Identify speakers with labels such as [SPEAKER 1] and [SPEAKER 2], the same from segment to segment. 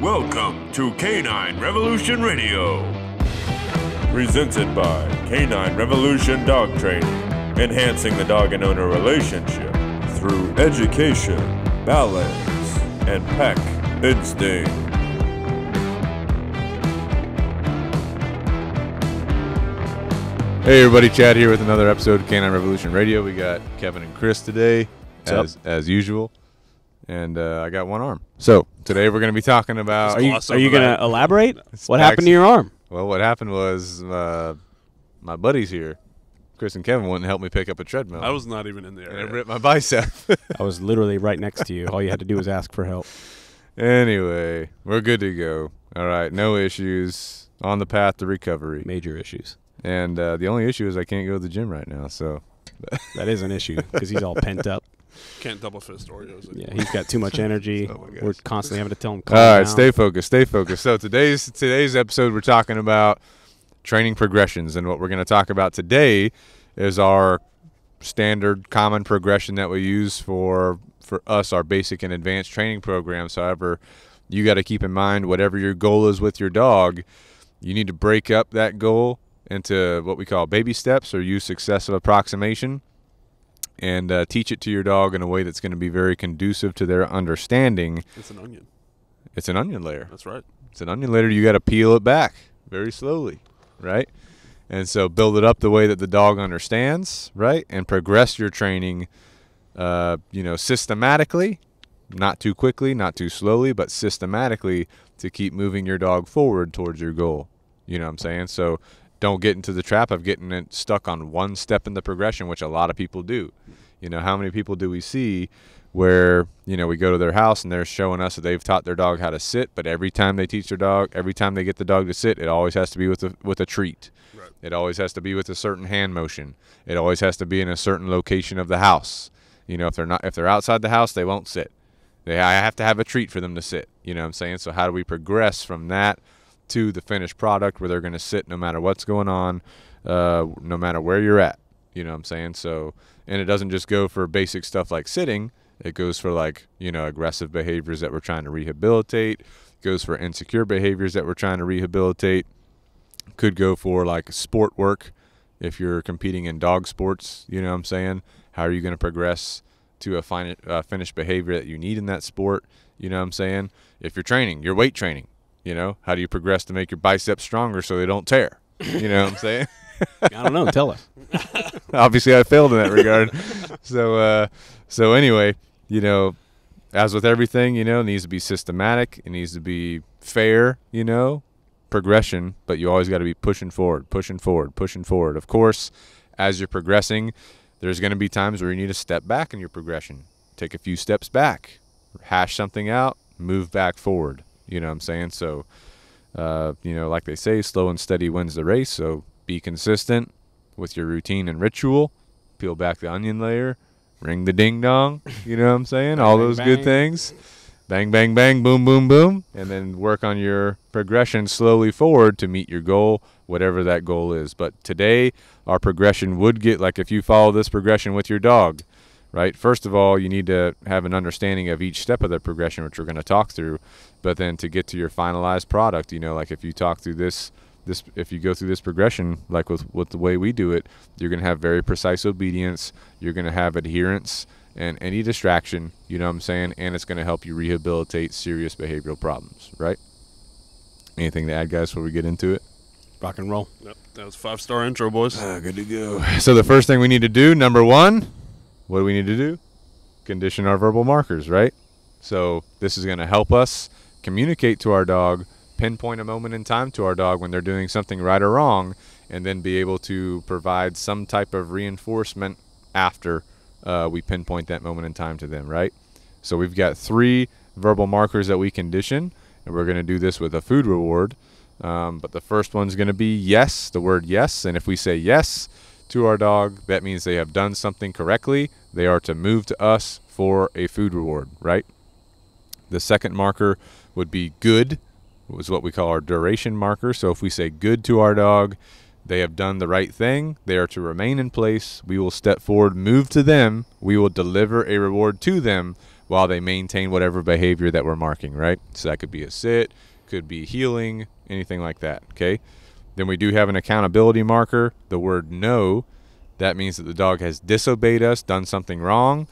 [SPEAKER 1] Welcome to Canine Revolution Radio. Presented by Canine Revolution Dog Training. Enhancing the dog and owner relationship through education, balance, and pack instinct.
[SPEAKER 2] Hey everybody, Chad here with another episode of Canine Revolution Radio. We got Kevin and Chris today, as usual, and I got one arm. So today we're going to be talking about.
[SPEAKER 3] Are you going to elaborate? What happened to your arm?
[SPEAKER 2] Well, what happened was my buddies here, Chris and Kevin, wouldn't help me pick up a treadmill.
[SPEAKER 4] I was not even in there.
[SPEAKER 2] And it ripped my bicep.
[SPEAKER 3] I was literally right next to you. All you had to do was ask for help.
[SPEAKER 2] Anyway, we're good to go. All right, no issues. On the path to recovery.
[SPEAKER 3] Major issues.
[SPEAKER 2] And the only issue is I can't go to the gym right now. So
[SPEAKER 3] that is an issue because he's all pent up.
[SPEAKER 4] Can't double fist Oreos.
[SPEAKER 3] Yeah, he's got too much energy. We're constantly having to tell him.
[SPEAKER 2] All right, stay focused. Stay focused. So today's episode, we're talking about training progressions, and what we're going to talk about today is our standard common progression that we use for us, our basic and advanced training programs. However, you got to keep in mind whatever your goal is with your dog, you need to break up that goal into what we call baby steps or use successive approximation, and teach it to your dog in a way that's going to be very conducive to their understanding.
[SPEAKER 4] It's an onion.
[SPEAKER 2] It's an onion layer.
[SPEAKER 4] That's right.
[SPEAKER 2] It's an onion layer. You got to peel it back very slowly, right? And so build it up the way that the dog understands, right? And progress your training, systematically, not too quickly, not too slowly, but systematically to keep moving your dog forward towards your goal. You know what I'm saying? So don't get into the trap of getting it stuck on one step in the progression, which a lot of people do. You know, how many people do we see where, we go to their house and they're showing us that they've taught their dog how to sit, but every time they teach their dog, every time they get the dog to sit, it always has to be with a treat. Right. It always has to be with a certain hand motion. It always has to be in a certain location of the house. If they're outside the house, they won't sit. I have to have a treat for them to sit. You know what I'm saying? So how do we progress from that to the finished product where they're going to sit no matter what's going on, no matter where you're at? You know what I'm saying? So, and it doesn't just go for basic stuff like sitting. It goes for aggressive behaviors that we're trying to rehabilitate. It goes for insecure behaviors that we're trying to rehabilitate. Could go for sport work if you're competing in dog sports. You know what I'm saying? How are you going to progress to a finished behavior that you need in that sport? You know what I'm saying? If you're training, you're weight training. How do you progress to make your biceps stronger so they don't tear? You know what I'm saying?
[SPEAKER 3] I don't know. Tell us.
[SPEAKER 2] Obviously, I failed in that regard. So anyway, as with everything, it needs to be systematic. It needs to be fair, progression. But you always got to be pushing forward. Of course, as you're progressing, there's going to be times where you need to step back in your progression. Take a few steps back. Hash something out. Move back forward. You know what I'm saying? So, like they say, slow and steady wins the race. So be consistent with your routine and ritual. Peel back the onion layer. Ring the ding dong. You know what I'm saying? All those good things. Bang, bang, bang, boom, boom, boom. And then work on your progression slowly forward to meet your goal, whatever that goal is. But today, our progression would get, if you follow this progression with your dog, right? First of all, you need to have an understanding of each step of the progression, which we're going to talk through. But then to get to your finalized product, if you talk through this, if you go through this progression, with the way we do it, you're going to have very precise obedience. You're going to have adherence and any distraction, you know what I'm saying? And it's going to help you rehabilitate serious behavioral problems, right? Anything to add, guys, before we get into it?
[SPEAKER 3] Rock and roll.
[SPEAKER 4] Yep, that was 5-star intro, boys.
[SPEAKER 2] Good to go. So the first thing we need to do, number one, what do we need to do? Condition our verbal markers, right? So this is going to help us communicate to our dog, pinpoint a moment in time to our dog when they're doing something right or wrong, and then be able to provide some type of reinforcement after we pinpoint that moment in time to them, right? So we've got 3 verbal markers that we condition, and we're going to do this with a food reward. But the first one's going to be yes, the word yes. And if we say yes to our dog, that means they have done something correctly. They are to move to us for a food reward, right? The second marker would be good, was what we call our duration marker. So if we say good to our dog, they have done the right thing. They are to remain in place. We will step forward, move to them. We will deliver a reward to them while they maintain whatever behavior that we're marking, right? So that could be a sit, could be heeling, anything like that, okay? Then we do have an accountability marker, the word no. That means that the dog has disobeyed us, done something wrong,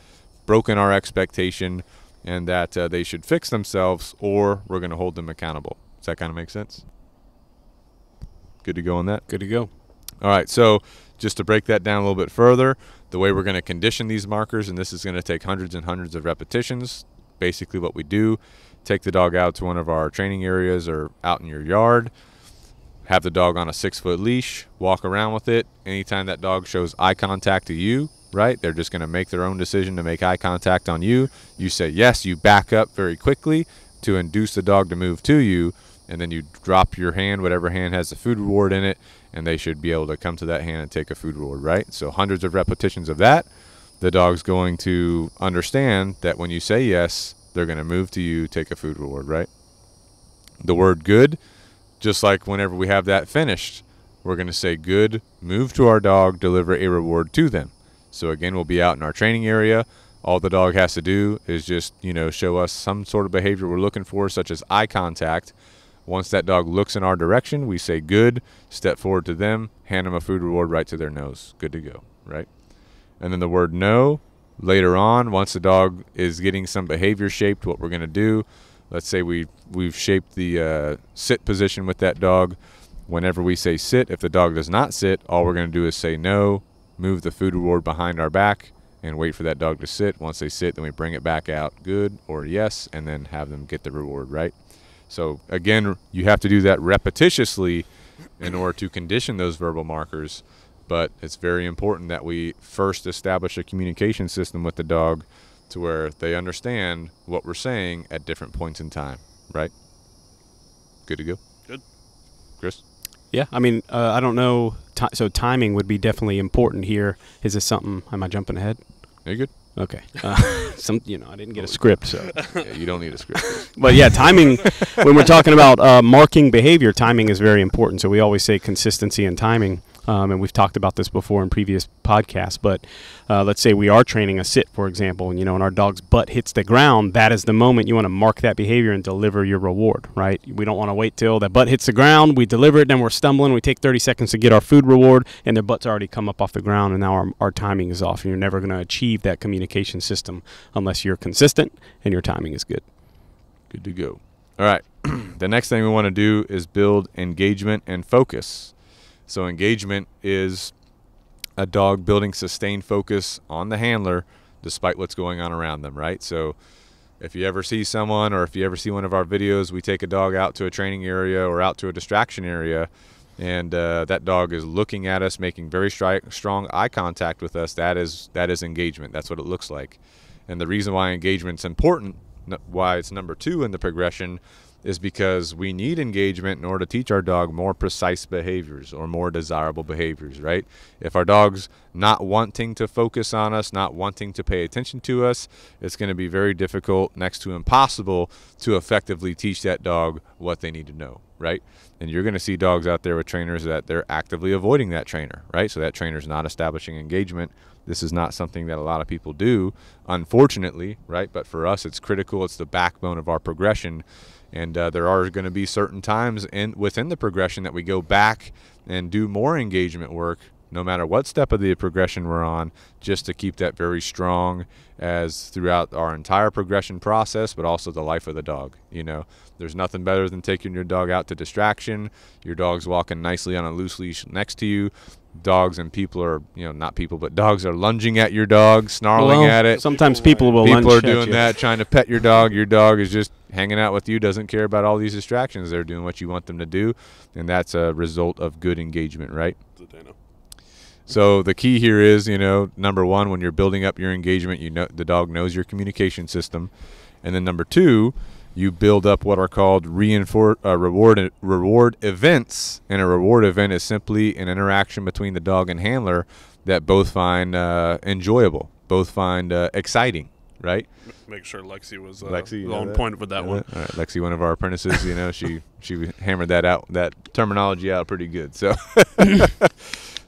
[SPEAKER 2] broken our expectation, and that they should fix themselves, or we're going to hold them accountable. Does that kind of make sense? Good to go on that?
[SPEAKER 3] Good to go.
[SPEAKER 2] All right, so just to break that down a little bit further, the way we're going to condition these markers, and this is going to take hundreds and hundreds of repetitions. Basically what we do, take the dog out to one of our training areas or out in your yard, have the dog on a 6-foot leash, walk around with it. Anytime that dog shows eye contact to you, right, they're just going to make their own decision to make eye contact on you. You say yes, you back up very quickly to induce the dog to move to you, and then you drop your hand, whatever hand has the food reward in it, and they should be able to come to that hand and take a food reward, right? So hundreds of repetitions of that. The dog's going to understand that when you say yes, they're going to move to you, take a food reward, right? The word good, just like whenever we have that finished, we're going to say good, move to our dog, deliver a reward to them. So again, we'll be out in our training area. All the dog has to do is just, show us some sort of behavior we're looking for, such as eye contact. Once that dog looks in our direction, we say good, step forward to them, hand them a food reward right to their nose. Good to go, right? And then the word no, later on, once the dog is getting some behavior shaped, what we're going to do, let's say we've shaped the sit position with that dog. Whenever we say sit, if the dog does not sit, all we're going to do is say no, move the food reward behind our back, and wait for that dog to sit. Once they sit, then we bring it back out, good or yes, and then have them get the reward, right? So again, you have to do that repetitiously in order to condition those verbal markers, but it's very important that we first establish a communication system with the dog to where they understand what we're saying at different points in time, right? Good to go?
[SPEAKER 4] Good.
[SPEAKER 2] Chris?
[SPEAKER 3] Yeah, I mean, I don't know. So timing would be definitely important here. Is this something? Am I jumping ahead?
[SPEAKER 2] Are you good?
[SPEAKER 3] Okay. I didn't get a script, so.
[SPEAKER 2] Yeah, you don't need a script.
[SPEAKER 3] But yeah, timing, when we're talking about marking behavior, timing is very important. So we always say consistency and timing. And we've talked about this before in previous podcasts, but let's say we are training a sit, for example, and our dog's butt hits the ground. That is the moment you want to mark that behavior and deliver your reward, right? We don't want to wait till that butt hits the ground, we deliver it, then we're stumbling, we take 30 seconds to get our food reward, and their butt's already come up off the ground, and now our timing is off, and you're never going to achieve that communication system unless you're consistent and your timing is good.
[SPEAKER 2] Good to go. All right. The next thing we want to do is build engagement and focus. So engagement is a dog building sustained focus on the handler despite what's going on around them, right? So if you ever see someone, or if you ever see one of our videos, we take a dog out to a training area or out to a distraction area, and that dog is looking at us, making very strong eye contact with us. That is engagement. That's what it looks like. And the reason why engagement's important, why it's number 2 in the progression, is because we need engagement in order to teach our dog more precise behaviors or more desirable behaviors, right? If our dog's not wanting to focus on us, not wanting to pay attention to us, it's going to be very difficult, next to impossible, to effectively teach that dog what they need to know, right? And you're going to see dogs out there with trainers that they're actively avoiding that trainer, right? So that trainer's not establishing engagement. This is not something that a lot of people do, unfortunately, right? But for us, it's critical. It's the backbone of our progression. And there are going to be certain times within the progression that we go back and do more engagement work, no matter what step of the progression we're on, just to keep that very strong as throughout our entire progression process, but also the life of the dog. There's nothing better than taking your dog out to distraction. Your dog's walking nicely on a loose leash next to you. Dogs and people are, not people, but dogs are lunging at your dog, snarling at it.
[SPEAKER 3] Sometimes people will lunge
[SPEAKER 2] People are
[SPEAKER 3] at
[SPEAKER 2] doing
[SPEAKER 3] you.
[SPEAKER 2] that, trying to pet your dog. Your dog is just hanging out with you, doesn't care about all these distractions. They're doing what you want them to do, and that's a result of good engagement, right? So the key here is, number 1, when you're building up your engagement, the dog knows your communication system. And then number 2, you build up what are called reward events. And a reward event is simply an interaction between the dog and handler that both find enjoyable, both find exciting, right?
[SPEAKER 4] Make sure Lexi was
[SPEAKER 2] Lexi,
[SPEAKER 4] on point with that one.
[SPEAKER 2] All right, Lexi, one of our apprentices, she hammered that terminology out pretty good. So,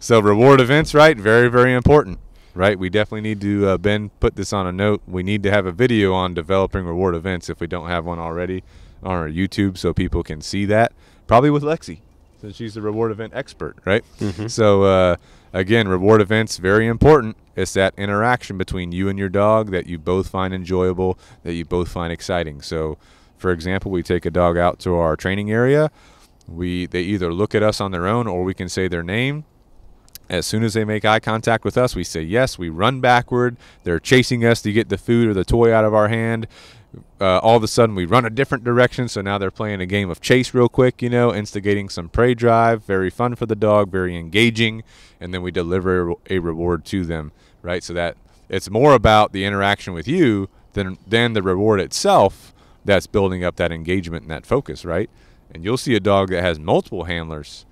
[SPEAKER 2] so reward events, right? Very, very important. right? We definitely need to, Ben, put this on a note. We need to have a video on developing reward events if we don't have one already on our YouTube so people can see that. Probably with Lexi, since she's the reward event expert, right?
[SPEAKER 3] Mm-hmm.
[SPEAKER 2] So, again, reward events, very important. It's that interaction between you and your dog that you both find enjoyable, that you both find exciting. So, for example, we take a dog out to our training area. They either look at us on their own or we can say their name. As soon as they make eye contact with us, we say yes. We run backward. They're chasing us to get the food or the toy out of our hand. All of a sudden, we run a different direction. So now they're playing a game of chase real quick, instigating some prey drive. Very fun for the dog, very engaging. And then we deliver a reward to them, right? So that it's more about the interaction with you than the reward itself that's building up that engagement and that focus, right? And you'll see a dog that has multiple handlers,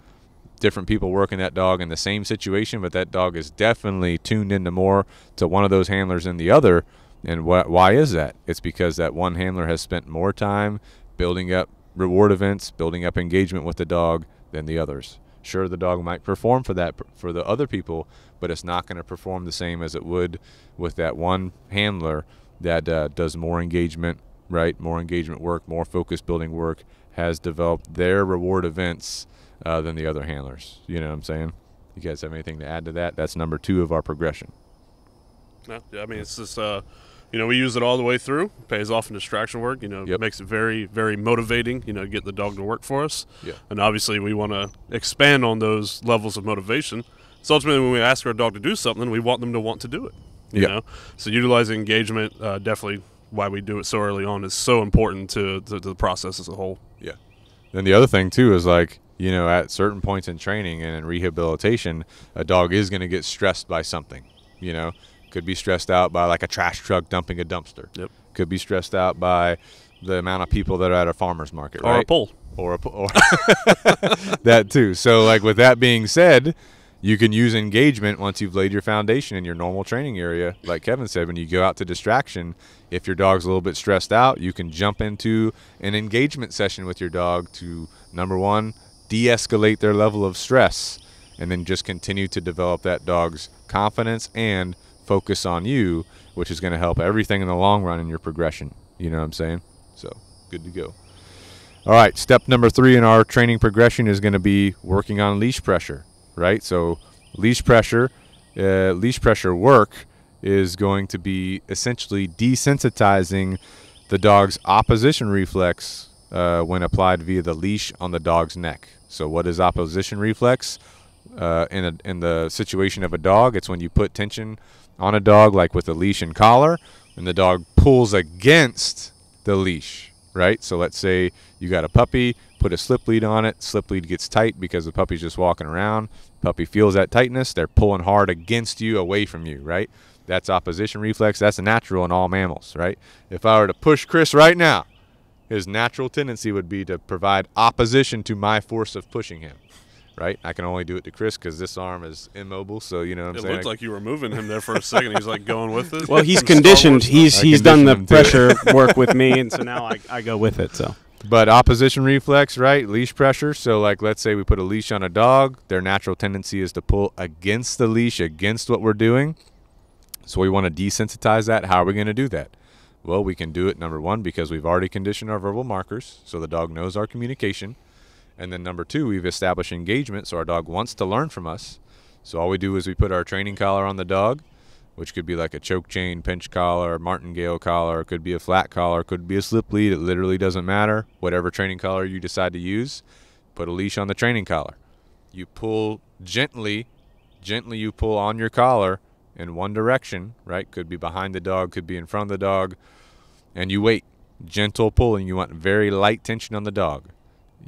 [SPEAKER 2] different people working that dog in the same situation, but that dog is definitely tuned into more to one of those handlers than the other. And why is that? It's because that one handler has spent more time building up reward events, building up engagement with the dog than the others. Sure, the dog might perform for the other people, but it's not going to perform the same as it would with that one handler that does more engagement, right? More engagement work, more focus building work, has developed their reward events than the other handlers. You know what I'm saying? You guys have anything to add to that? That's number 2 of our progression.
[SPEAKER 4] No, yeah, I mean, it's just, we use it all the way through. Pays off in distraction work.
[SPEAKER 2] Yep.
[SPEAKER 4] Makes it very, very motivating, get the dog to work for us.
[SPEAKER 2] Yeah.
[SPEAKER 4] And obviously we want to expand on those levels of motivation. So ultimately when we ask our dog to do something, we want them to want to do it, you know? So utilizing engagement, definitely why we do it so early on is so important to the process as a whole.
[SPEAKER 2] Yeah. Then the other thing, too, is like, at certain points in training and in rehabilitation, a dog is going to get stressed by something, Could be stressed out by like a trash truck dumping a dumpster.
[SPEAKER 4] Yep.
[SPEAKER 2] Could be stressed out by the amount of people that are at a farmer's market,
[SPEAKER 4] Or
[SPEAKER 2] right?
[SPEAKER 4] a pole.
[SPEAKER 2] Or that too. So like with that being said, you can use engagement once you've laid your foundation in your normal training area. Like Kevin said, when you go out to distraction, if your dog's a little bit stressed out, you can jump into an engagement session with your dog to, number 1, de-escalate their level of stress, and then just continue to develop that dog's confidence and focus on you, which is going to help everything in the long run in your progression. You know what I'm saying? So, good to go. All right, step number 3 in our training progression is going to be working on leash pressure, right? So, leash pressure work is going to be essentially desensitizing the dog's opposition reflex when applied via the leash on the dog's neck. So, what is opposition reflex? In the situation of a dog, it's when you put tension on a dog, like with a leash and collar, and the dog pulls against the leash, right? So let's say you got a puppy, put a slip lead on it, slip lead gets tight because the puppy's just walking around, puppy feels that tightness, they're pulling hard against you, away from you, right? That's opposition reflex. That's natural in all mammals, right? If I were to push Chris right now, his natural tendency would be to provide opposition to my force of pushing him. Right, I can only do it to Chris because this arm is immobile. So you know what I'm saying.
[SPEAKER 4] It looked like you were moving him there for a second. He's like going with it.
[SPEAKER 3] Well, he's conditioned. He's done the
[SPEAKER 2] him
[SPEAKER 3] pressure work with me, and so now I go with it. So,
[SPEAKER 2] but opposition reflex, right? Leash pressure. So like, let's say we put a leash on a dog. Their natural tendency is to pull against the leash, against what we're doing. So we want to desensitize that. How are we going to do that? Well, we can do it, number 1, because we've already conditioned our verbal markers, so the dog knows our communication. And then number 2, we've established engagement, so our dog wants to learn from us. So all we do is we put our training collar on the dog, which could be like a choke chain, pinch collar, martingale collar, it could be a flat collar, could be a slip lead. It literally doesn't matter. Whatever training collar you decide to use, put a leash on the training collar. You pull gently you pull on your collar in one direction, right? Could be behind the dog, could be in front of the dog, and you wait. Gentle pulling. You want very light tension on the dog.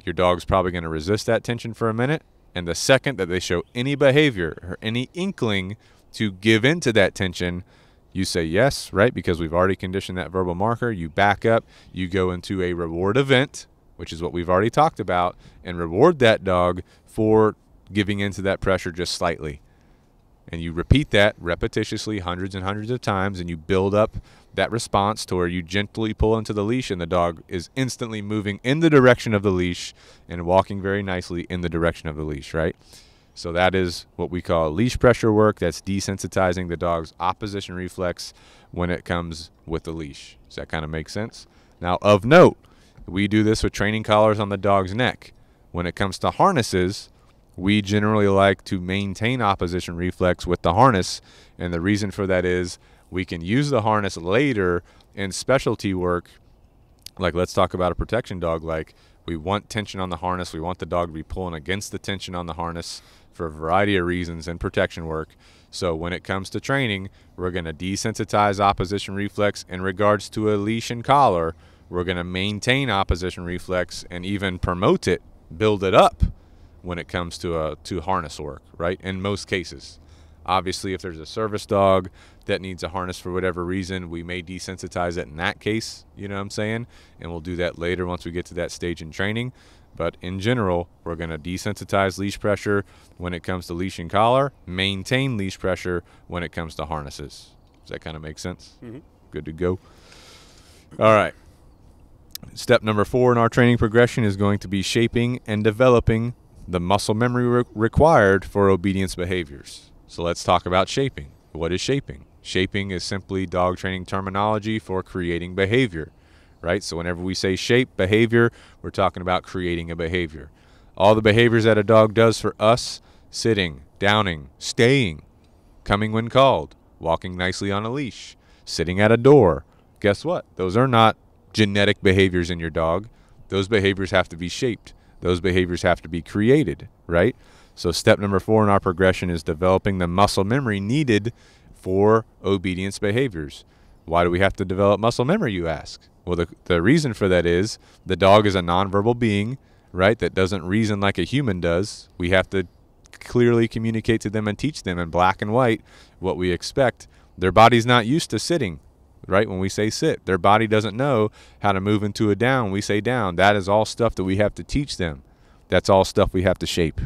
[SPEAKER 2] Your dog's probably going to resist that tension for a minute, and the second that they show any behavior or any inkling to give into that tension, you say yes, right? Because we've already conditioned that verbal marker. You back up, you go into a reward event, which is what we've already talked about, and reward that dog for giving into that pressure just slightly. And you repeat that repetitiously hundreds and hundreds of times, and you build up that response to where you gently pull into the leash and the dog is instantly moving in the direction of the leash and walking very nicely in the direction of the leash, right? So that is what we call leash pressure work. That's desensitizing the dog's opposition reflex when it comes with the leash. Does that kind of make sense? Now, of note, we do this with training collars on the dog's neck. When it comes to harnesses, we generally like to maintain opposition reflex with the harness, and the reason for that is we can use the harness later in specialty work. Like, let's talk about a protection dog. Like, we want tension on the harness. We want the dog to be pulling against the tension on the harness for a variety of reasons in protection work. So when it comes to training, we're going to desensitize opposition reflex in regards to a leash and collar. We're going to maintain opposition reflex and even promote it, build it up when it comes to harness work, right? In most cases. Obviously, if there's a service dog that needs a harness for whatever reason, we may desensitize it in that case, you know what I'm saying? And we'll do that later once we get to that stage in training. But in general, we're going to desensitize leash pressure when it comes to leash and collar, maintain leash pressure when it comes to harnesses. Does that kind of make sense? Mm-hmm. Good to go. All right. Step number 4 in our training progression is going to be shaping and developing the muscle memory required for obedience behaviors. So let's talk about shaping. What is shaping? Shaping is simply dog training terminology for creating behavior, right? So whenever we say shape behavior, we're talking about creating a behavior. All the behaviors that a dog does for us, sitting, downing, staying, coming when called, walking nicely on a leash, sitting at a door, guess what? Those are not genetic behaviors in your dog. Those behaviors have to be shaped. Those behaviors have to be created, right? So step number 4 in our progression is developing the muscle memory needed for obedience behaviors. Why do we have to develop muscle memory, you ask? Well, the reason for that is the dog is a nonverbal being, right, that doesn't reason like a human does. We have to clearly communicate to them and teach them in black and white what we expect. Their body's not used to sitting, right? When we say sit, their body doesn't know how to move into a down. We say down. That is all stuff that we have to teach them. That's all stuff we have to shape.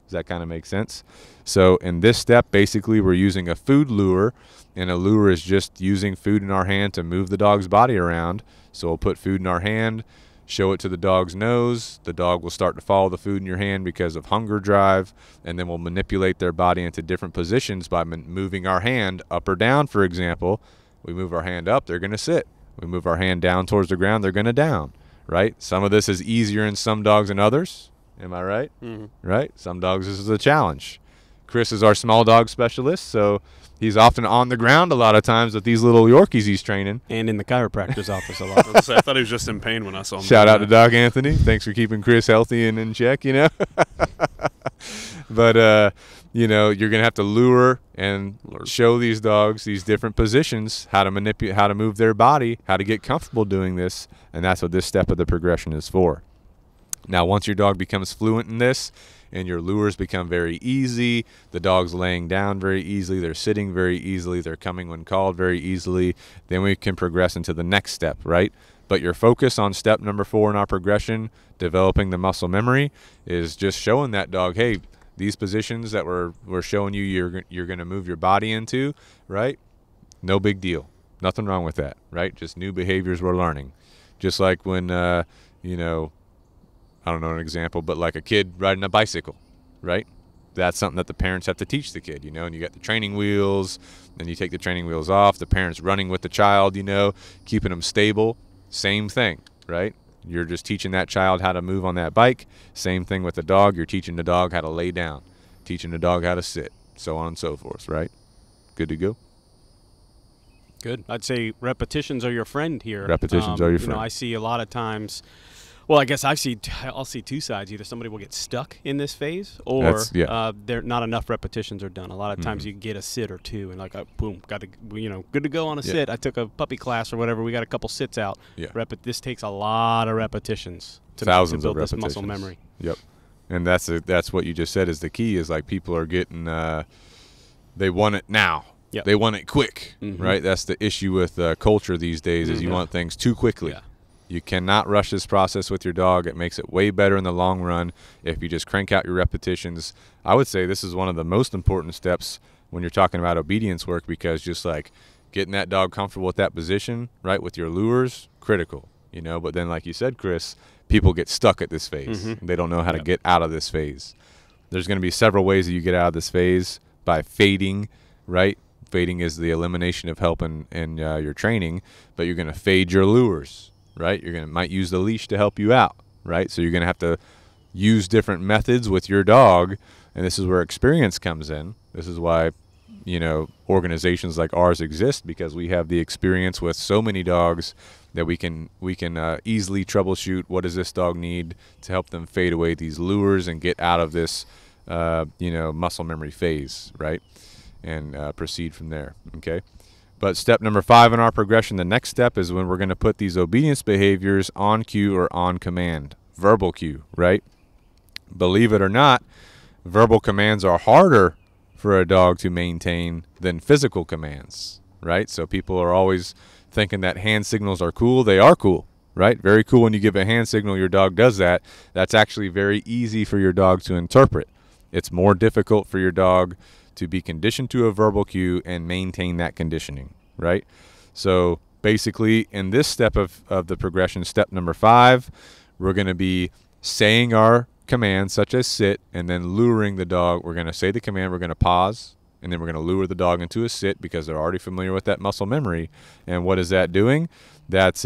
[SPEAKER 2] Does that kind of make sense? So in this step, basically, we're using a food lure, and a lure is just using food in our hand to move the dog's body around. So we'll put food in our hand, show it to the dog's nose. The dog will start to follow the food in your hand because of hunger drive, and then we'll manipulate their body into different positions by moving our hand up or down, for example. We move our hand up, they're going to sit. We move our hand down towards the ground, they're going to down, right? Some of this is easier in some dogs than others. Am I right? Mm-hmm. Right? Some dogs, this is a challenge. Chris is our small dog specialist, so he's often on the ground a lot of times with these little Yorkies he's training.
[SPEAKER 3] And in the chiropractor's office a lot.
[SPEAKER 4] I thought he was just in pain when I saw him.
[SPEAKER 2] Shout out to Doc Anthony. Thanks for keeping Chris healthy and in check, you know. But, you know, you're going to have to lure and show these dogs these different positions, how to manipulate, how to move their body, how to get comfortable doing this, and that's what this step of the progression is for. Now, once your dog becomes fluent in this and your lures become very easy, the dog's laying down very easily, they're sitting very easily, they're coming when called very easily, then we can progress into the next step, right? But your focus on step number 4 in our progression, developing the muscle memory, is just showing that dog, hey, these positions that we're showing you you're going to move your body into, right? No big deal. Nothing wrong with that, right? Just new behaviors we're learning. Just like when, you know, I don't know an example, but like a kid riding a bicycle, right? That's something that the parents have to teach the kid, you know, and you got the training wheels, then you take the training wheels off, the parents running with the child, you know, keeping them stable. Same thing, right? You're just teaching that child how to move on that bike. Same thing with the dog. You're teaching the dog how to lay down, teaching the dog how to sit, so on and so forth, right? Good to go?
[SPEAKER 3] Good. I'd say repetitions are your friend here.
[SPEAKER 2] Repetitions are your friend.
[SPEAKER 3] You know, I see a lot of times. Well, I guess I'll see 2 sides. Either somebody will get stuck in this phase, or there not enough repetitions are done. A lot of times you get a sit or 2, and like, boom, got to, you know, good to go on a sit. I took a puppy class or whatever. We got a couple sits out. Yeah. This takes a lot of repetitions to build this muscle memory.
[SPEAKER 2] Yep, and that's what you just said is the key. Is like people are getting they want it now. Yep. They want it quick, right? That's the issue with culture these days. Is you want things too quickly. Yeah. You cannot rush this process with your dog. It makes it way better in the long run if you just crank out your repetitions. I would say this is one of the most important steps when you're talking about obedience work, because just like getting that dog comfortable with that position, right, with your lures, critical, you know. But then, like you said, Chris, people get stuck at this phase. They don't know how to get out of this phase. There's going to be several ways that you get out of this phase by fading, right? Fading is the elimination of help in your training, but you're going to fade your lures, right? Might use the leash to help you out, right? So you're going to have to use different methods with your dog, and this is where experience comes in. This is why, organizations like ours exist, because we have the experience with so many dogs that we can easily troubleshoot what does this dog need to help them fade away these lures and get out of this muscle memory phase, right? And proceed from there, okay? But step number 5 in our progression, the next step is when we're going to put these obedience behaviors on cue or on command, verbal cue, right? Believe it or not, verbal commands are harder for a dog to maintain than physical commands, right? So people are always thinking that hand signals are cool. They are cool, right? Very cool when you give a hand signal, your dog does that. That's actually very easy for your dog to interpret. It's more difficult for your dog to be conditioned to a verbal cue and maintain that conditioning, right? So basically, in this step of the progression, step number 5, we're going to be saying our commands, such as sit, and then luring the dog. We're going to say the command, we're going to pause, and then we're going to lure the dog into a sit because they're already familiar with that muscle memory. And what is that doing? That's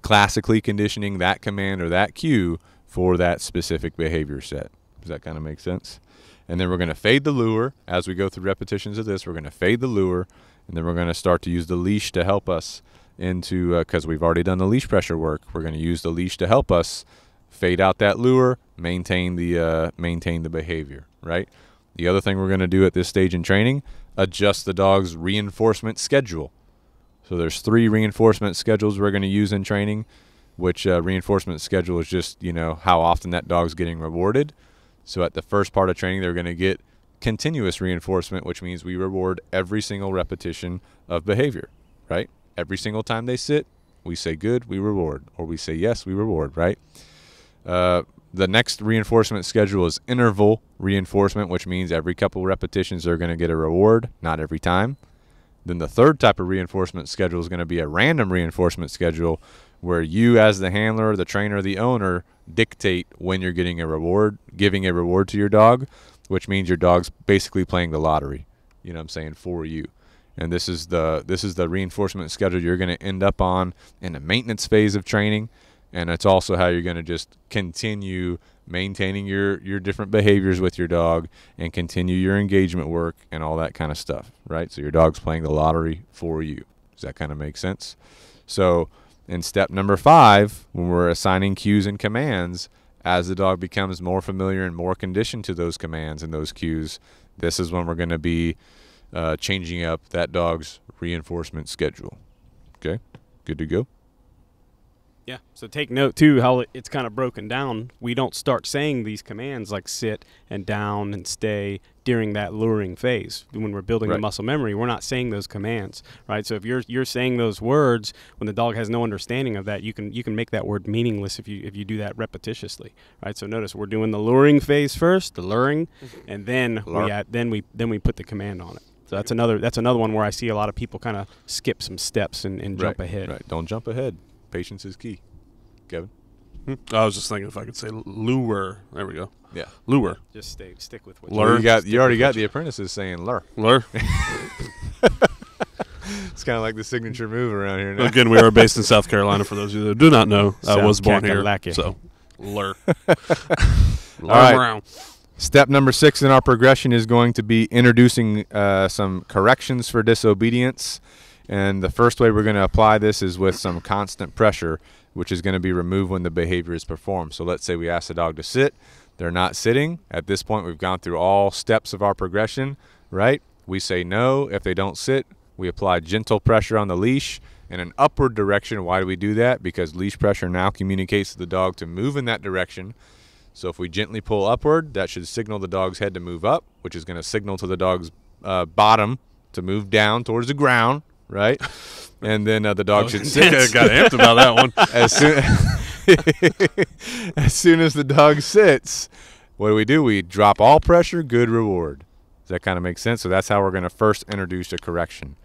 [SPEAKER 2] classically conditioning that command or that cue for that specific behavior set. Does that kind of make sense? And then we're going to fade the lure. As we go through repetitions of this, we're going to fade the lure, and then we're going to start to use the leash to help us into, because we've already done the leash pressure work, we're going to use the leash to help us fade out that lure, maintain the behavior, right? The other thing we're going to do at this stage in training, adjust the dog's reinforcement schedule. So there's 3 reinforcement schedules we're going to use in training, which reinforcement schedule is just, how often that dog's getting rewarded. So at the first part of training, they're going to get continuous reinforcement, which means we reward every single repetition of behavior, right? Every single time they sit, we say good, we reward, or we say yes, we reward, right? The next reinforcement schedule is interval reinforcement, which means every couple repetitions they're going to get a reward, not every time. Then the third type of reinforcement schedule is going to be a random reinforcement schedule, where you as the handler, the trainer, the owner dictate when you're getting a reward, giving a reward to your dog, which means your dog's basically playing the lottery, for you. And this is the reinforcement schedule you're going to end up on in the maintenance phase of training. And it's also how you're going to just continue maintaining your different behaviors with your dog and continue your engagement work and all that kind of stuff, right? So your dog's playing the lottery for you. Does that kind of make sense? So in step number 5, when we're assigning cues and commands, as the dog becomes more familiar and more conditioned to those commands and those cues, this is when we're going to be changing up that dog's reinforcement schedule. Okay, good to go?
[SPEAKER 3] Yeah, so take note, too, how it's kind of broken down. We don't start saying these commands like sit and down and stay during that luring phase. When we're building the muscle memory, we're not saying those commands, right? So if you're saying those words when the dog has no understanding of that, you can make that word meaningless if you do that repetitiously, right? So notice we're doing the luring phase first, the luring, and then we put the command on it. So that's another one where I see a lot of people kind of skip some steps and jump ahead.
[SPEAKER 2] Right, don't jump ahead. Patience is key. Kevin?
[SPEAKER 4] I was just thinking if I could say lure. There we go.
[SPEAKER 2] Yeah.
[SPEAKER 4] Lure.
[SPEAKER 3] Just stick with what
[SPEAKER 4] Lure.
[SPEAKER 2] You already got the apprentices saying lure.
[SPEAKER 4] Lure.
[SPEAKER 2] It's kind of like the signature move around here now.
[SPEAKER 4] Again, we are based in South Carolina, for those of you that do not know. I was born here. So, lure.
[SPEAKER 2] All right. Step number 6 in our progression is going to be introducing some corrections for disobedience. And the first way we're going to apply this is with some constant pressure, which is going to be removed when the behavior is performed. So let's say we ask the dog to sit. They're not sitting. At this point, we've gone through all steps of our progression, right? We say no. If they don't sit, we apply gentle pressure on the leash in an upward direction. Why do we do that? Because leash pressure now communicates to the dog to move in that direction. So if we gently pull upward, that should signal the dog's head to move up, which is going to signal to the dog's bottom to move down towards the ground. Right, and then the dog should sit.
[SPEAKER 4] Got amped about that one.
[SPEAKER 2] As soon as the dog sits, what do? We drop all pressure, good reward. Does that kind of make sense? So that's how we're going to first introduce a correction.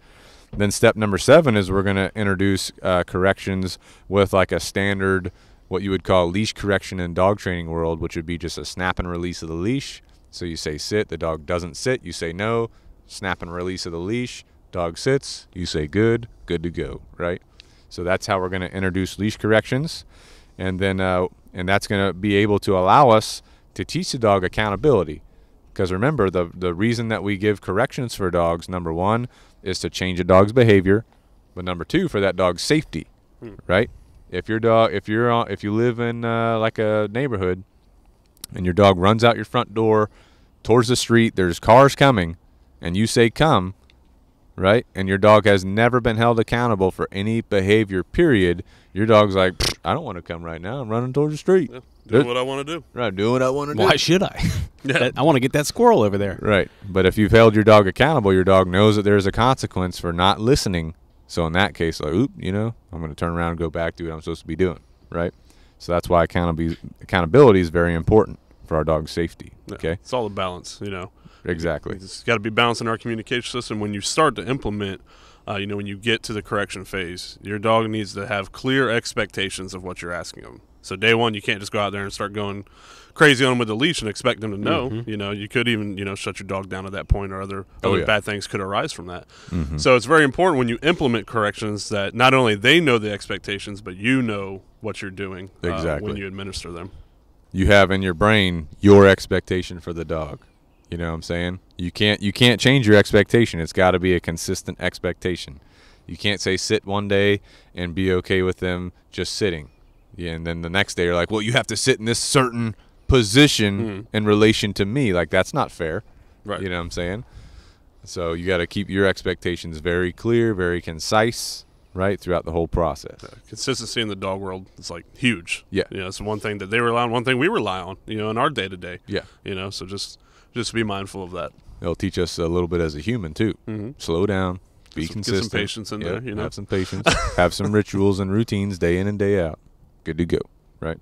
[SPEAKER 2] Then step number 7 is we're going to introduce corrections with like a standard what you would call leash correction in dog training world, which would be just a snap and release of the leash. So you say sit, the dog doesn't sit, you say no, snap and release of the leash, dog sits, you say good to go, right? So that's how we're going to introduce leash corrections, and then and that's going to be able to allow us to teach the dog accountability. Because remember, the reason that we give corrections for dogs, number one, is to change a dog's behavior, but number two, for that dog's safety, right? If you live in like a neighborhood, and your dog runs out your front door towards the street, there's cars coming, and you say come, right? And your dog has never been held accountable for any behavior, period. Your dog's like, I don't want to come right now. I'm running towards the street.
[SPEAKER 4] Yeah. Doing what I want to do.
[SPEAKER 2] Right, doing what I want to do.
[SPEAKER 3] Why should I?
[SPEAKER 4] Yeah.
[SPEAKER 3] I want to get that squirrel over there.
[SPEAKER 2] Right. But if you've held your dog accountable, your dog knows that there's a consequence for not listening. So in that case, like, oop, I'm going to turn around and go back to what I'm supposed to be doing, right? So that's why accountability is very important for our dog's safety, okay?
[SPEAKER 4] It's all a balance,
[SPEAKER 2] Exactly.
[SPEAKER 4] It's got to be balanced in our communication system. When you start to implement, when you get to the correction phase, your dog needs to have clear expectations of what you're asking them. So day one, you can't just go out there and start going crazy on them with the leash and expect them to know.
[SPEAKER 2] Mm-hmm.
[SPEAKER 4] You could even, shut your dog down at that point, or other
[SPEAKER 2] yeah.
[SPEAKER 4] bad things could arise from that.
[SPEAKER 2] Mm-hmm.
[SPEAKER 4] So it's very important when you implement corrections that not only they know the expectations, but you know what you're doing
[SPEAKER 2] Exactly.
[SPEAKER 4] when you administer them.
[SPEAKER 2] You have in your brain your expectation for the dog. You know what I'm saying? You can't change your expectation. It's got to be a consistent expectation. You can't say sit one day and be okay with them just sitting. Yeah, and then the next day you're like, well, you have to sit in this certain position in relation to me. Like, that's not fair.
[SPEAKER 4] Right.
[SPEAKER 2] You know what I'm saying? So you got to keep your expectations very clear, very concise, right, throughout the whole process.
[SPEAKER 4] Consistency in the dog world is like huge.
[SPEAKER 2] Yeah.
[SPEAKER 4] It's one thing that they rely on, one thing we rely on, in our day to day.
[SPEAKER 2] Yeah.
[SPEAKER 4] So just be mindful of that.
[SPEAKER 2] It'll teach us a little bit as a human too. Slow down, be consistent.
[SPEAKER 4] Get some patience in there.
[SPEAKER 2] Have some patience. Have some rituals and routines day in and day out. Good to go, right?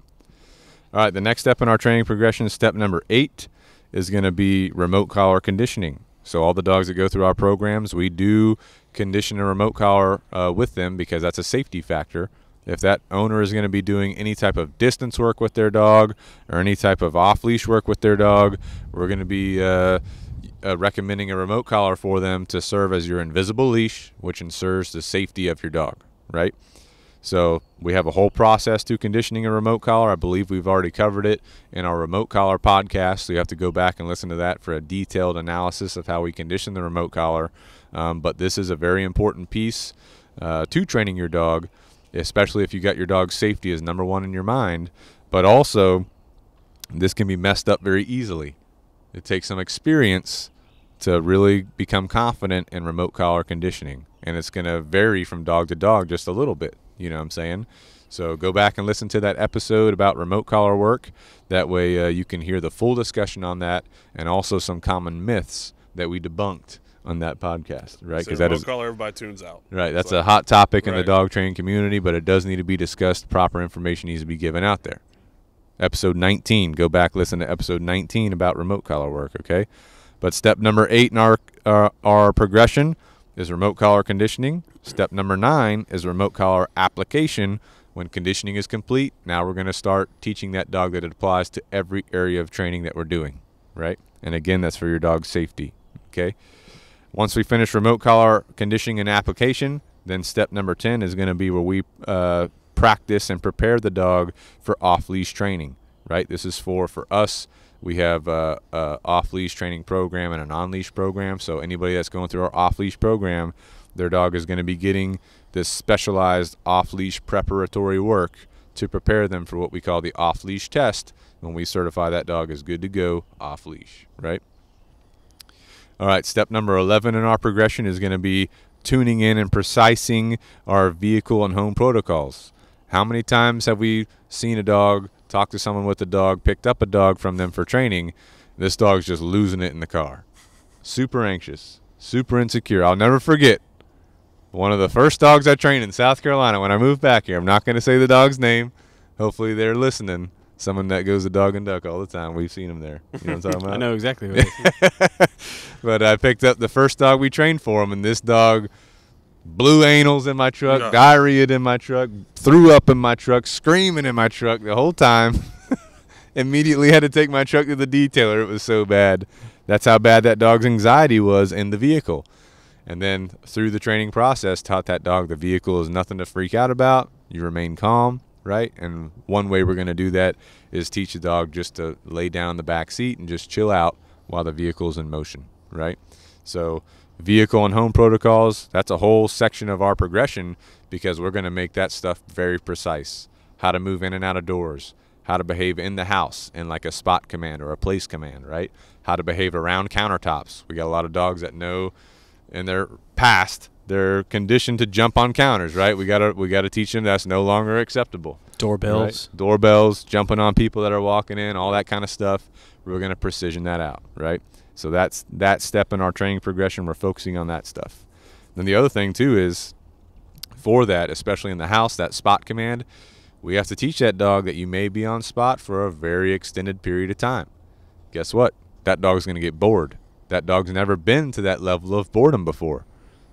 [SPEAKER 2] All right, the next step in our training progression, step number 8, is going to be remote collar conditioning. So all the dogs that go through our programs, we do condition a remote collar with them, because that's a safety factor. If that owner is going to be doing any type of distance work with their dog or any type of off-leash work with their dog, we're going to be recommending a remote collar for them to serve as your invisible leash, which ensures the safety of your dog, right? So we have a whole process to conditioning a remote collar. I believe we've already covered it in our remote collar podcast, so you have to go back and listen to that for a detailed analysis of how we condition the remote collar. But this is a very important piece to training your dog, especially if you got your dog's safety as number one in your mind. But also, this can be messed up very easily. It takes some experience to really become confident in remote collar conditioning, and it's going to vary from dog to dog just a little bit. You know what I'm saying? So go back and listen to that episode about remote collar work. That way you can hear the full discussion on that, and also some common myths that we debunked on that podcast, right?
[SPEAKER 4] Because that remote collar, everybody tunes out.
[SPEAKER 2] Right. That's a hot topic in the dog training community, but it does need to be discussed. Proper information needs to be given out there. Episode 19. Go back, listen to episode 19 about remote collar work, okay? But step number 8 in our progression is remote collar conditioning. Step number 9 is remote collar application. When conditioning is complete, now we're going to start teaching that dog that it applies to every area of training that we're doing, right? And again, that's for your dog's safety, okay? Once we finish remote collar conditioning and application, then step number 10 is going to be where we practice and prepare the dog for off-leash training, right? This is for us. We have a off-leash training program and an on-leash program. So anybody that's going through our off-leash program, their dog is going to be getting this specialized off-leash preparatory work to prepare them for what we call the off-leash test, when we certify that dog is good to go off-leash, right? All right, step number 11 in our progression is going to be tuning in and precising our vehicle and home protocols. How many times have we seen a dog, talked to someone with a dog, picked up a dog from them for training? This dog's just losing it in the car. Super anxious, super insecure. I'll never forget one of the first dogs I trained in South Carolina when I moved back here. I'm not going to say the dog's name. Hopefully they're listening. Someone that goes to Dog and Duck all the time. We've seen him there. You know what I'm talking about?
[SPEAKER 3] I know exactly who it is.
[SPEAKER 2] But I picked up the first dog we trained for him, and this dog Blew anals in my truck,
[SPEAKER 4] Yeah.
[SPEAKER 2] diarrheaed in my truck, threw up in my truck, screaming in my truck the whole time. Immediately had to take my truck to the detailer. It was so bad. That's how bad that dog's anxiety was in the vehicle. And then through the training process, taught that dog the vehicle is nothing to freak out about. You remain calm, right? And one way we're going to do that is teach the dog just to lay down in the back seat and just chill out while the vehicle's in motion, right? So vehicle and home protocols, that's a whole section of our progression because we're going to make that stuff very precise. How to move in and out of doors, how to behave in the house in like a spot command or a place command, right? How to behave around countertops. We got a lot of dogs that know in their past they're conditioned to jump on counters, right? We gotta teach them that's no longer acceptable.
[SPEAKER 3] Doorbells.
[SPEAKER 2] Right? Doorbells, jumping on people that are walking in, all that kind of stuff. We're gonna precision that out, right? So that's that step in our training progression. We're focusing on that stuff. Then the other thing too is for that, especially in the house, that spot command, we have to teach that dog that you may be on spot for a very extended period of time. Guess what? That dog's gonna get bored. That dog's never been to that level of boredom before.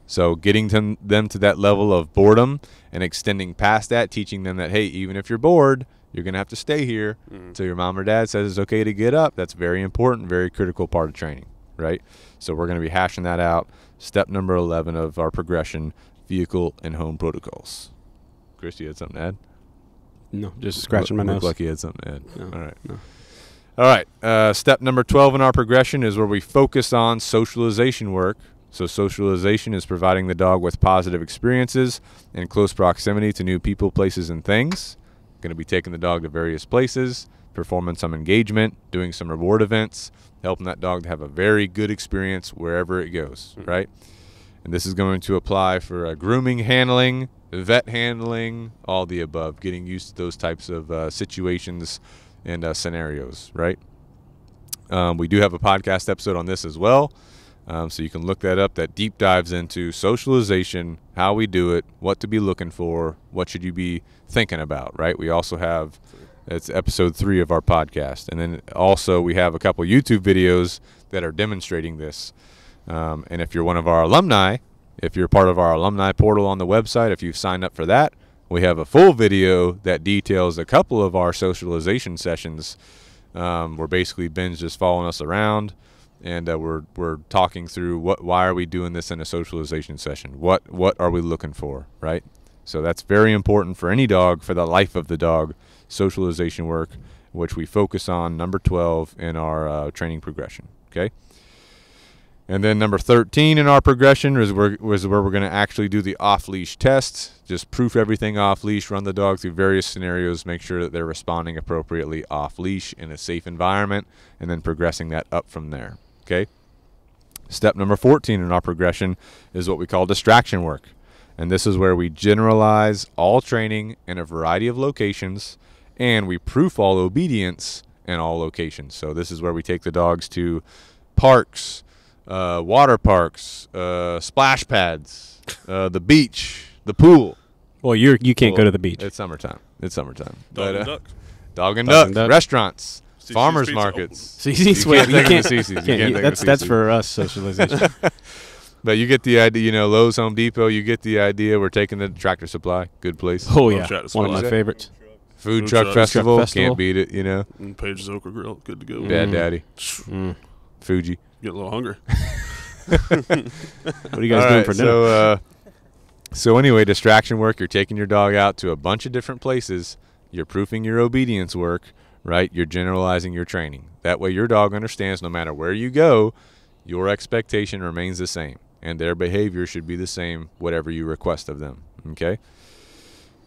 [SPEAKER 2] So getting them to that level of boredom and extending past that, teaching them that, hey, even if you're bored, you're going to have to stay here until your mom or dad says it's okay to get up. That's very important, very critical part of training, right? So we're going to be hashing that out. Step number 11 of our progression, vehicle and home protocols. Chris, you had something to add?
[SPEAKER 3] No, just scratching my nose.
[SPEAKER 2] Looked like you had something to add.
[SPEAKER 3] No,
[SPEAKER 2] All right.
[SPEAKER 3] no.
[SPEAKER 2] All right. Step number 12 in our progression is where we focus on socialization work. So socialization is providing the dog with positive experiences in close proximity to new people, places, and things. Going to be taking the dog to various places, performing some engagement, doing some reward events, helping that dog to have a very good experience wherever it goes, right? And this is going to apply for grooming, handling, vet handling, all the above, getting used to those types of situations and scenarios, right? We do have a podcast episode on this as well. So you can look that up. That deep dives into socialization, how we do it, what to be looking for, what should you be thinking about, right? We also have, it's episode 3 of our podcast. And then also we have a couple YouTube videos that are demonstrating this. And if you're one of our alumni, if you're part of our alumni portal on the website, if you've signed up for that, we have a full video that details a couple of our socialization sessions where basically Ben's just following us around. And we're talking through why are we doing this in a socialization session? What are we looking for, right? So that's very important for any dog, for the life of the dog, socialization work, which we focus on, number 12 in our training progression, okay? And then number 13 in our progression was where we're going to actually do the off-leash tests, just proof everything off-leash, run the dog through various scenarios, make sure that they're responding appropriately off-leash in a safe environment, and then progressing that up from there. Okay. Step number 14 in our progression is what we call distraction work. And this is where we generalize all training in a variety of locations and we proof all obedience in all locations. So this is where we take the dogs to parks, water parks, splash pads, the beach, the pool.
[SPEAKER 3] Well, you can't go to the beach.
[SPEAKER 2] It's summertime.
[SPEAKER 4] Dog and duck.
[SPEAKER 2] Dog and
[SPEAKER 3] Dog and
[SPEAKER 2] duck.
[SPEAKER 3] duck.
[SPEAKER 2] Farmers
[SPEAKER 4] Farmers
[SPEAKER 2] markets.
[SPEAKER 3] CC's
[SPEAKER 2] You can't
[SPEAKER 3] you
[SPEAKER 2] take
[SPEAKER 3] can't.
[SPEAKER 2] them to CC's. You
[SPEAKER 3] can't-
[SPEAKER 2] can't take
[SPEAKER 3] that's
[SPEAKER 2] them to CC's.
[SPEAKER 3] for us socialization.
[SPEAKER 2] But you get the idea, Lowe's, Home Depot, you get the idea. We're taking the Tractor Supply. Good place.
[SPEAKER 3] Oh
[SPEAKER 4] Love
[SPEAKER 3] yeah,
[SPEAKER 4] Tractor
[SPEAKER 3] one of my
[SPEAKER 4] Supply.
[SPEAKER 3] favorites.
[SPEAKER 2] Food truck
[SPEAKER 4] truck
[SPEAKER 2] festival.
[SPEAKER 3] festival.
[SPEAKER 2] Can't beat it,
[SPEAKER 4] And Page's Okra Grill, good to go.
[SPEAKER 2] Bad Daddy.
[SPEAKER 3] Mm.
[SPEAKER 2] Fuji.
[SPEAKER 4] Get a little hungry.
[SPEAKER 3] What are you guys
[SPEAKER 2] All
[SPEAKER 3] doing
[SPEAKER 2] right,
[SPEAKER 3] for dinner?
[SPEAKER 2] So anyway, distraction work. You're taking your dog out to a bunch of different places. You're proofing your obedience work, right? You're generalizing your training. That way your dog understands no matter where you go, your expectation remains the same. And their behavior should be the same, whatever you request of them, okay?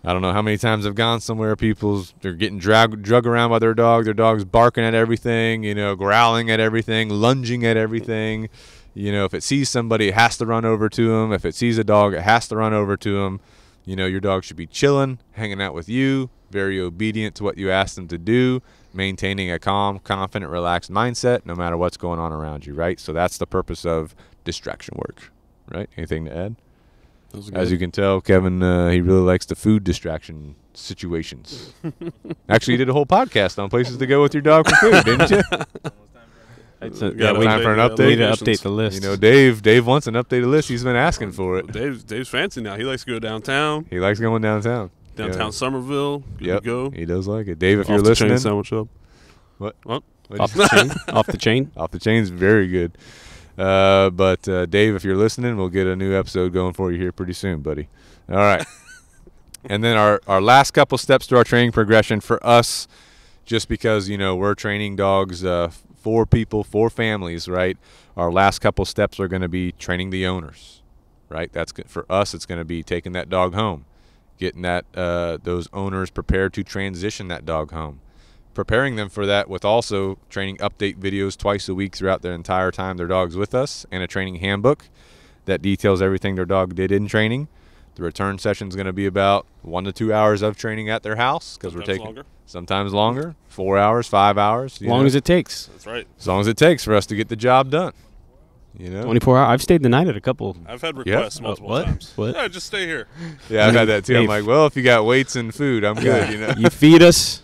[SPEAKER 2] I don't know how many times I've gone somewhere, they're getting drug around by their dog's barking at everything, growling at everything, lunging at everything. If it sees somebody, it has to run over to them. If it sees a dog, it has to run over to them. Your dog should be chilling, hanging out with you, very obedient to what you ask them to do, maintaining a calm, confident, relaxed mindset no matter what's going on around you, right? So that's the purpose of distraction work, right? Anything to add? As you can tell, Kevin, he really likes the food distraction situations. Actually, you did a whole podcast on places to go with your dog for food, didn't you?
[SPEAKER 3] Yeah, we
[SPEAKER 2] time for an update.
[SPEAKER 3] need to update the list.
[SPEAKER 2] You know, Dave wants an updated list. He's been asking for it.
[SPEAKER 4] Dave's fancy now. He likes to go downtown.
[SPEAKER 2] He likes going downtown.
[SPEAKER 4] Downtown Somerville. Good to go.
[SPEAKER 2] He does like it. Dave, if
[SPEAKER 4] Off
[SPEAKER 2] you're
[SPEAKER 4] the
[SPEAKER 2] listening.
[SPEAKER 4] chain sandwich up.
[SPEAKER 2] What?
[SPEAKER 3] Off the chain. Off the chain.
[SPEAKER 2] Off the chain's very good. But Dave, if you're listening, we'll get a new episode going for you here pretty soon, buddy. All right. And then our last couple steps to our training progression for us, just because, you know, we're training dogs for people, for families, right? Our last couple steps are going to be training the owners, right? That's good. For us, it's going to be taking that dog home, getting that those owners prepared to transition that dog home, preparing them for that with also training update videos twice a week throughout their entire time their dog's with us, and a training handbook that details everything their dog did in training. The return session is going to be about 1 to 2 hours of training at their house, because we're taking longer. Sometimes longer, 4 hours, 5 hours.
[SPEAKER 3] As long as it takes.
[SPEAKER 4] That's right.
[SPEAKER 2] As long as it takes for us to get the job done. You know,
[SPEAKER 3] 24 hours. I've stayed the night at a couple.
[SPEAKER 4] I've had requests multiple times.
[SPEAKER 3] What?
[SPEAKER 4] Yeah, just stay here.
[SPEAKER 2] Yeah, I've had that too. I'm like, well, if you got weights and food, I'm good. You know,
[SPEAKER 3] You feed us,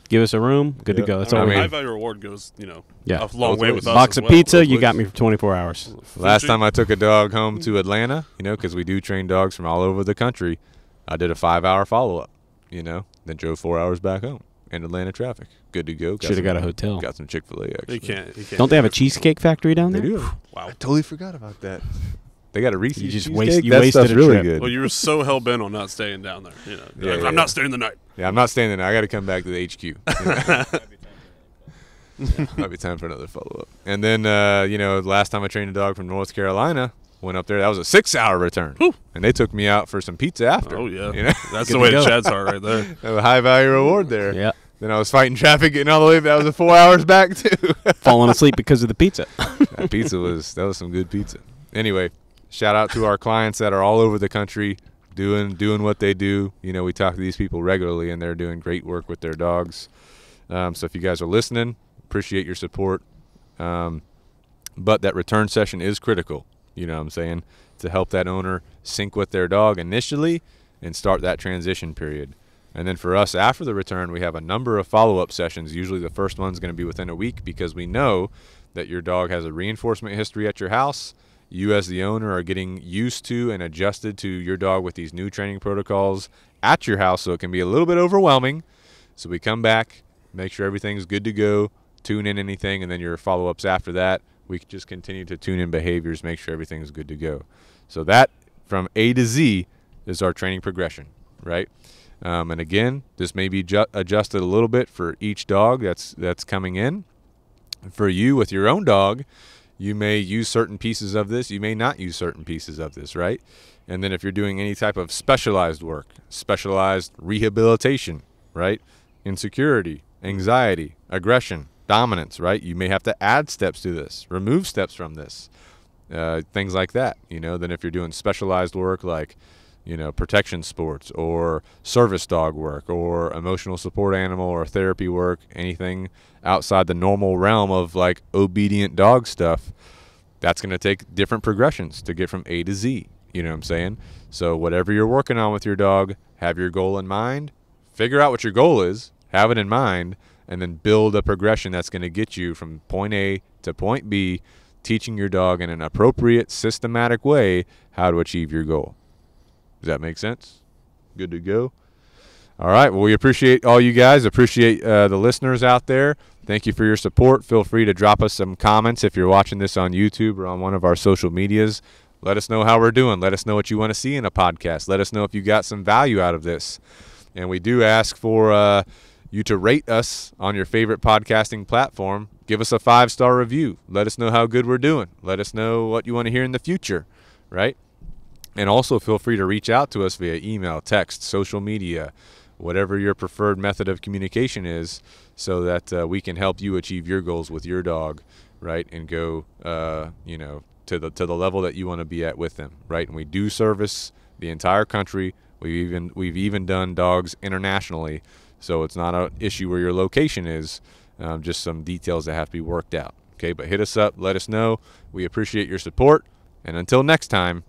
[SPEAKER 3] give us a room, good to go. That's all we
[SPEAKER 4] high
[SPEAKER 3] need.
[SPEAKER 4] value reward goes, you know,
[SPEAKER 3] Yeah.
[SPEAKER 4] a long way with us.
[SPEAKER 3] Box
[SPEAKER 4] as
[SPEAKER 3] of
[SPEAKER 4] well.
[SPEAKER 3] pizza, you got me for 24 hours.
[SPEAKER 2] last time I took a dog home to Atlanta, you know, because we do train dogs from all over the country, I did a 5-hour follow-up, you know, then drove 4 hours back home in Atlanta traffic. Good to go.
[SPEAKER 3] Should have got a hotel.
[SPEAKER 2] Got some Chick-fil-A, actually.
[SPEAKER 4] You can't.
[SPEAKER 3] Don't they have a cheesecake factory down
[SPEAKER 2] They
[SPEAKER 3] there?
[SPEAKER 2] do.
[SPEAKER 4] Wow.
[SPEAKER 2] I totally forgot about that. They got a Reese's
[SPEAKER 3] You just
[SPEAKER 2] cheesecake.
[SPEAKER 3] you
[SPEAKER 2] That
[SPEAKER 3] wasted
[SPEAKER 2] stuff's
[SPEAKER 3] a
[SPEAKER 2] really
[SPEAKER 3] trip.
[SPEAKER 2] good.
[SPEAKER 4] Well, you were so hell bent on not staying down there. You know,
[SPEAKER 2] Yeah,
[SPEAKER 4] I'm
[SPEAKER 2] yeah.
[SPEAKER 4] not staying the night.
[SPEAKER 2] Yeah, I'm not staying there. I got to come back to the HQ. You know? Might be time for another follow-up. And then, you know, last time I trained a dog from North Carolina, went up there. That was a 6-hour return.
[SPEAKER 4] Whew.
[SPEAKER 2] And they took me out for some pizza after.
[SPEAKER 4] Oh, yeah.
[SPEAKER 2] You know?
[SPEAKER 4] That's
[SPEAKER 3] Good
[SPEAKER 4] the way
[SPEAKER 3] to
[SPEAKER 4] to
[SPEAKER 3] go.
[SPEAKER 4] Chad's heart right there.
[SPEAKER 2] A high-value reward there.
[SPEAKER 3] Yeah.
[SPEAKER 2] Then I was fighting traffic getting all the way. That was a 4 hours back, too.
[SPEAKER 3] Falling asleep because of the pizza.
[SPEAKER 2] That was some good pizza. Anyway, shout out to our clients that are all over the country doing what they do. You know, we talk to these people regularly, and they're doing great work with their dogs. So if you guys are listening, appreciate your support. But that return session is critical, you know what I'm saying, to help that owner sync with their dog initially and start that transition period. And then for us, after the return, we have a number of follow-up sessions. Usually the first one's going to be within a week, because we know that your dog has a reinforcement history at your house. You as the owner are getting used to and adjusted to your dog with these new training protocols at your house, so it can be a little bit overwhelming. So we come back, make sure everything's good to go, tune in anything, and then your follow-ups after that, we can just continue to tune in behaviors, make sure everything's good to go. So that, from A to Z, is our training progression, right? And again, this may be adjusted a little bit for each dog that's coming in. For you with your own dog, you may use certain pieces of this, you may not use certain pieces of this, right? And then if you're doing any type of specialized work, specialized rehabilitation, right? Insecurity, anxiety, aggression, dominance, right? You may have to add steps to this, remove steps from this, things like that, you know. Then if you're doing specialized work like, you know, protection sports or service dog work or emotional support animal or therapy work, anything outside the normal realm of like obedient dog stuff, that's going to take different progressions to get from A to Z. You know what I'm saying? So whatever you're working on with your dog, have your goal in mind, figure out what your goal is, have it in mind, and then build a progression that's going to get you from point A to point B, teaching your dog in an appropriate, systematic way how to achieve your goal. Does that make sense? Good to go? All right. Well, we appreciate all you guys. Appreciate the listeners out there. Thank you for your support. Feel free to drop us some comments if you're watching this on YouTube or on one of our social medias. Let us know how we're doing. Let us know what you want to see in a podcast. Let us know if you got some value out of this. And we do ask for you to rate us on your favorite podcasting platform. Give us a 5-star review. Let us know how good we're doing. Let us know what you want to hear in the future, right? And also feel free to reach out to us via email, text, social media, whatever your preferred method of communication is, so that we can help you achieve your goals with your dog, right? And go, you know, to the level that you want to be at with them, right? And we do service the entire country. We've even done dogs internationally, so it's not an issue where your location is. Just some details that have to be worked out. Okay, but hit us up, let us know. We appreciate your support, and until next time,